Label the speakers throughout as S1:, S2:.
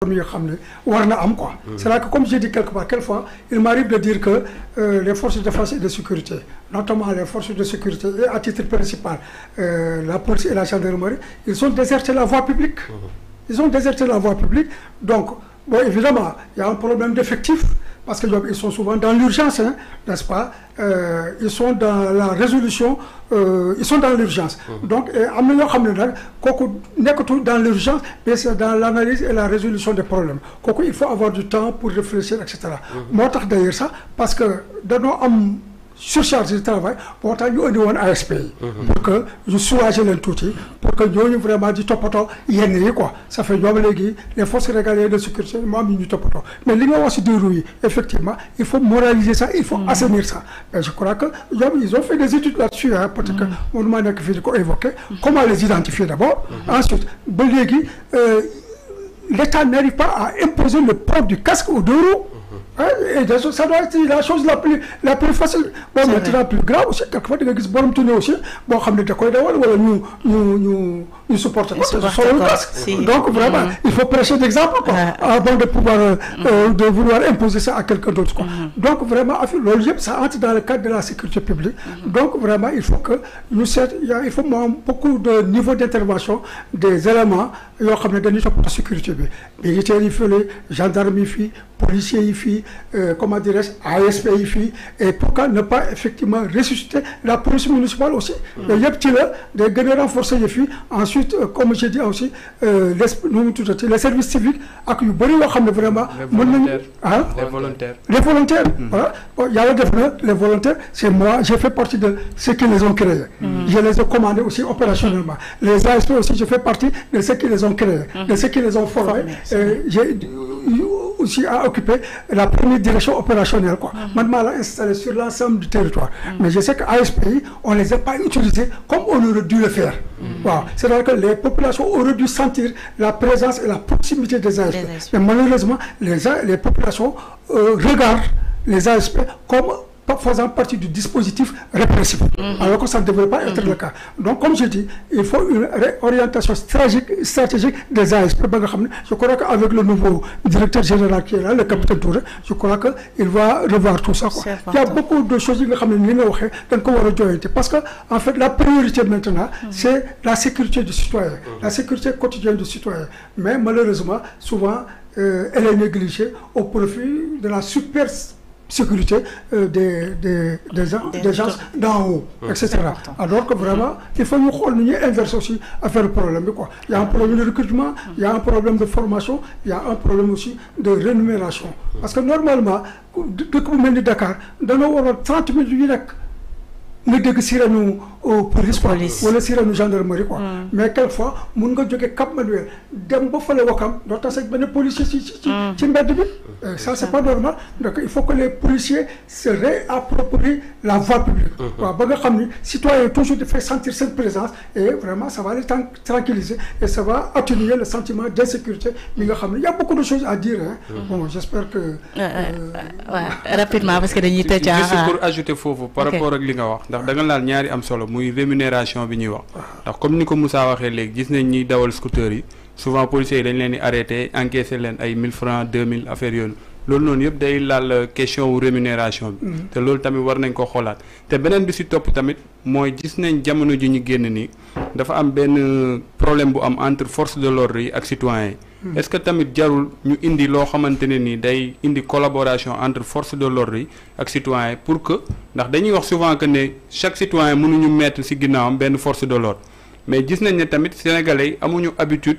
S1: téléphone yoo xam ne war na am quoi. C'est là que comme j'ai dit quelque part quelquefois il m'arrive de dire que les forces de défense et de sécurité notamment les forces de sécurité et à titre principal la police et la gendarmerie ils ont déserté la voie publique. Ils ont déserté la voie publique donc bon évidemment il y a un problème d'effectif. Parce qu'ils sont souvent dans l'urgence, hein, n'est-ce pas? Ils sont dans la résolution, ils sont dans l'urgence. Donc, dans l'urgence, mais c'est dans l'analyse et la résolution des problèmes. Il faut avoir du temps pour réfléchir, etc. Moi, d'ailleurs ça, parce que dans nos surcharge de travail moo tax ñu andi woon ASP yi pour que ñu soulager leen tuuti pour que ñooñu vraiment di toppatoo yenn yi quoi ça fait ñoom léegi les forces régaliennes de sécurité moo am ñu toppatoo mais li nga wax si diiru yi effectivement il faut moraliser ça il faut assainir ça mais je crois que ñoom ils ont fait des études là-dessus hein peut-être que mënu maa nekk fii di ko évoquer comment les identifier d'abord ensuite ba léegi l'État n'arrive pas à imposer le port du casque aux deux roues. Et ça doit être la chose la plus facile. Bon, maintenant, plus grave aussi, quelquefois, tu as bon tourner aussi, bon, comme des quoi d'avoir, nous supportons le casque. Donc, vraiment, il faut prêcher d'exemple, quoi, avant de pouvoir, de vouloir imposer ça à quelqu'un d'autre, quoi. Donc, vraiment, ça entre dans le cadre de la sécurité publique. Donc, vraiment, il faut que nous, il faut beaucoup de niveaux d'intervention des éléments, comme les la sécurité. Militaires, il faut les gendarmerie, policiers, il faut comment dirais-je, ASP et pourquoi ne pas effectivement ressusciter la police municipale aussi. Il y a des renforcer les filles. Ensuite, comme j'ai dit aussi, les services civiques, vraiment.
S2: Les volontaires.
S1: Les volontaires. Voilà. Il y a les volontaires, c'est moi, j'ai fait partie de ceux qui les ont créés. Je les ai commandés aussi opérationnellement. Les ASP aussi, je fais partie de ceux qui les ont créés, de ceux qui les ont formés. J'ai aussi à occuper la première direction opérationnelle quoi. Maintenant là installé sur l'ensemble du territoire. Mais je sais qu'à ASPI, on ne les a pas utilisés comme on aurait dû le faire. Wow. C'est-à-dire que les populations auraient dû sentir la présence et la proximité des ASP. Mais malheureusement, les populations regardent les ASP comme faisant partie du dispositif répressif, alors que ça ne devrait pas être le cas. Donc, comme je dis, il faut une orientation stratégique des ASP. Je crois qu'avec le nouveau directeur général qui est là, le capitaine Touré, je crois qu'il va revoir tout ça. Quoi. Il y a beaucoup de choses parce que, en fait, la priorité maintenant, c'est la sécurité du citoyen, la sécurité quotidienne du citoyen. Mais malheureusement, souvent, elle est négligée au profit de la sécurité des gens d'en haut, etc. Alors que vraiment, il faut nous inverser aussi à faire le problème. Quoi. Il y a un problème de recrutement, il y a un problème de formation, il y a un problème aussi de rémunération. Parce que normalement, depuis que vous menez Dakar, dans nos 30 000 nous déguisons police wala siranu gendarmerie quoi mais quelquefois mun nga jóge Cap Manuel dem ba fale Wakam doo tase ak benn policier ci mbedd bi ça c'est pas normal donc il faut que les policiers se réapproprient la voie publique waaw ba nga xam ni citoyen toujours de faire sentir cette présence et vraiment ça va les tranquilliser et ça va atténuer le sentiment d'insécurité mi nga xam ne il y a beaucoup de choses à dire hein. Bon j'espère que
S3: rapidement parce que dañuy tëj
S2: juste pour ajouter foofu par rapport ak li nga wax ndax da nga laal ñaari am solo muy rémunération bi ñuy wax ndax comme ni ko Moussa waxee léegi gis nañ ñuy dawal scooter yi souvent policiers yi dañ leen di arrêté encaissé leen ay 1000 francs 2000 affaires yooyu loolu noonu yëpp day laal question wu rémunération bi te loolu tamit war nañ ko xoolaat te beneen bi si topp tamit mooy gis nañ jamono ji ñu génn nii dafa am benn problème bu am entre force de l'ordre yi ak citoyens yi est-ce que tamit jarul ñu indi loo xamante ne ni day indi collaboration entre force de l'ordre yi ak citoyens yi pour que ndax dañuy wax souvent que ne chaque citoyen mënuñu mettre ci ginnaawam benn force de l'ordre mais gis nañ ne tamit sénégalais yi amuñu habitude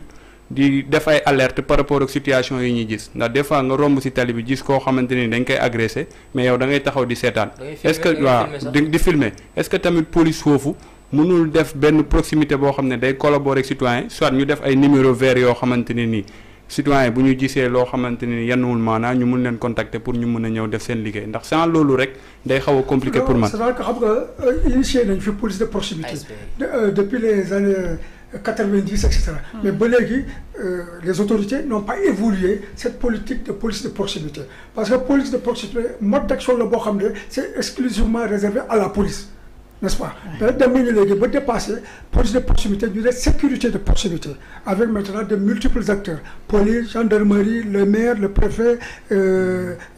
S2: di def ay alerte par rapport ak situation yi ñuy gis ndax des fois nga romb ci tali bi gis koo xamante ni dañ koy agressé mais yow da ngay taxaw di seetaan est-ce que waaw di filmer est-ce que tamit police foofu mënul def benn proximité boo xam ne day collaborer ak citoyen soit ñu def ay numéro vert yoo xamante ne nii citoyen bu ñu gisee loo xamante ne yennuwul maanaa ñu mun leen contacter pour ñu mën a ñëw def seen liggéey ndax sans loolu rek day xaw a compliqué pour man.
S1: c'est-à-dire que xam nga initié nañ fi police de proximité depuis les années 90 etc. Mais les autorités n'ont pas évolué cette politique de police de proximité parce que police de proximité mode d'action la boo xam ne c'est exclusivement réservé à la police. n'est-ce pas? Dem nañu léegi ba dépasser police de proximité ñu ne sécurité de proximité avec maintenant de multiples acteurs police, gendarmerie, le maire, le préfet,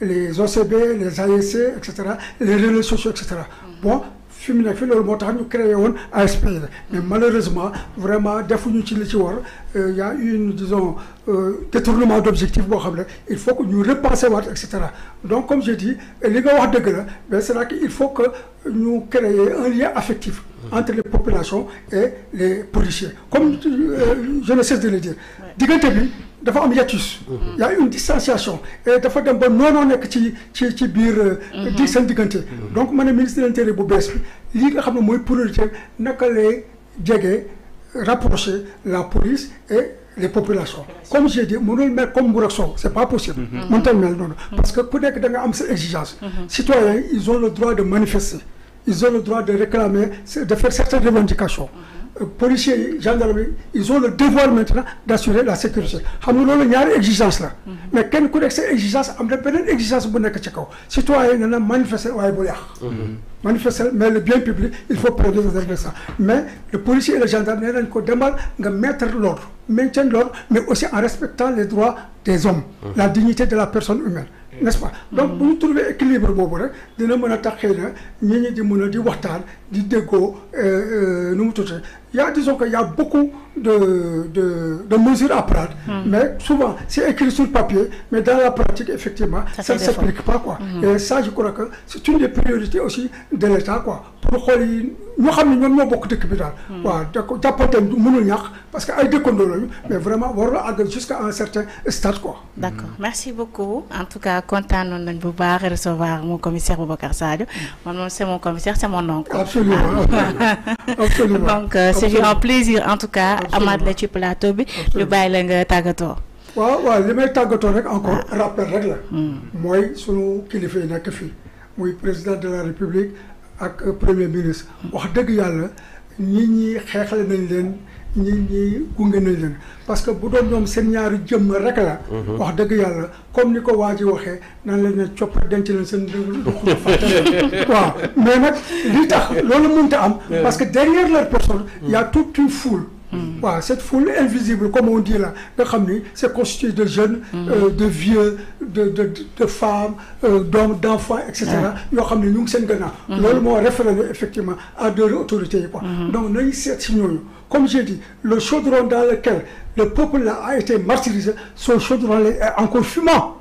S1: les OCB, les ASC, et cetera, les relais sociaux, et cetera. Bon. fi mu nekk fii loolu moo tax ñu créé woon ASPD mais malheureusement vraiment defuñu ci li ci war y a une disons détournement d'objectif boo xam ne il faut que ñu repenser waat et cetera donc comme je dis li nga wax dëgg la mais c'est là que il faut que ñu créer un lien affectif entre les populations et les policiers comme je ne cesse de le dire diggante bi dafa am hiatus. Y a une distanciation et dafa dem ba noonoo nekk ci biir. di seen diggante. donc ma ne ministre de l'Intérieur bu bees bi lii nga xam ne mooy priorité naka lay jege rapprocher la police et les populations. comme j'ai dit mënul mel comme Mbour ak Sow c'est pas possible. mënut mel noonu parce que ku nekk da nga am sa exigence. citoyens ils ont le droit de manifester ils ont le droit de réclamer de faire certaines revendications. policiers yi gendarmes ils ont le devoir maintenant d'assurer la sécurité xam nga loolu ñaari exigence la mais kenn ku nekk sa exigence am na beneen exigence bu nekk ci kaw citoyen ne na manifester waaye bu yàq manifester mais le bien public il faut préserver ça mais le policier et le gendarme nee nañ ko demal nga mettre l'ordre maintien l'ordre mais aussi en respectant les droits des hommes la dignité de la personne humaine n'est-ce pas donc bu ñu trouver équilibre boobu rek dina mën a tax xëy na ñi di mën a di waxtaan di déggoo nu mu tuddee disons que y a beaucoup de mesures à prendre mais souvent c'est écrit sur papier mais dans la pratique effectivement ça ne s'applique pas quoi et ça je crois que c'est une des priorités aussi de l'État quoi pour xool yi ñoo xam ne ñoom ñoo bokk dëkk bi daal waaw da ko jàppanteem mënul ñàkk parce que ay dëkkandoo lañu mais vraiment warul àgg jusqu'à un certain stade quoi.
S3: D'accord merci beaucoup en tout cas kontaanoon nañ bu baax recevoir mon commissaire Boubacar Sadio moom c'est mon commissaire c'est mon oncle.
S1: Absolument absolument
S3: donc c'est un plaisir en tout cas amaat la ci plateau bi ñu bàyyi la nga tàggatoo.
S1: waaw li may tàggatoo rek encore rappel rek la mooy sunu kilifa yi nekk fii muy président de la République ak premier ministre wax dëgg yàlla ñi xeexale nañ leen ñi gunge nañ leen parce que bu doon ñoom seen ñaari jëmm rek la wax dëgg yàlla comme ni ko waa ji waxee nan lañ ne copp denc leen seen dëgg fàtte waaw mais nag li tax loolu mënut a am parce que derrière leur personne il y a toute une foule waaw cette foule invisible comme on dit là nga xam ni c'est constitué de jeunes de vieux de femmes d'hommes d'enfants et cetera yoo xam ne ñu ngi seen gannaaw loolu moo référé effectivement à deux autorités yi quoi donc nañu seet si ñooñu comme j'ai dit le chaudron dans lequel le peuple là a été martyrisé ce chaudron là est encore fumant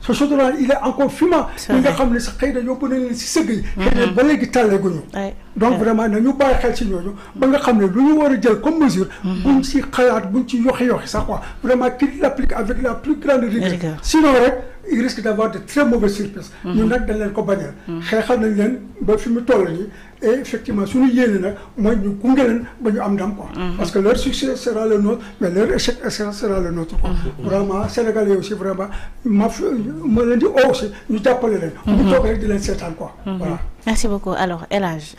S1: ce chaudron il est encore fumant ñi nga xam ne sax xëy na yóbbu nañ leen si sëgg yi xëy na ba léegi tàlleeguñu donc vraiment nañu bàyyi xel ci ñooñu ba nga xam ne lu ñu war a jël comme mesure buñ ci xalaat buñ ci yoxi sax quoi vraiment qu'il l'applique avec la plus grande rigueur sinon rek il risque d'avoir de très mauvaises surprises ñun nag dañ leen ko bañal xeexal nañ leen ba fi mu toll nii et effectivement suñu yéene nag mooy ñu gunge leen ba ñu am ndam quoi parce que leur succès sera le nôtre mais leur échec sera le nôtre quoi vraiment sénégalais aussi vraiment ma leen di aussi ñu jàppale leen ñu toog rek di leen seetaan quoi voilà
S3: merci beaucoup alors El Hadj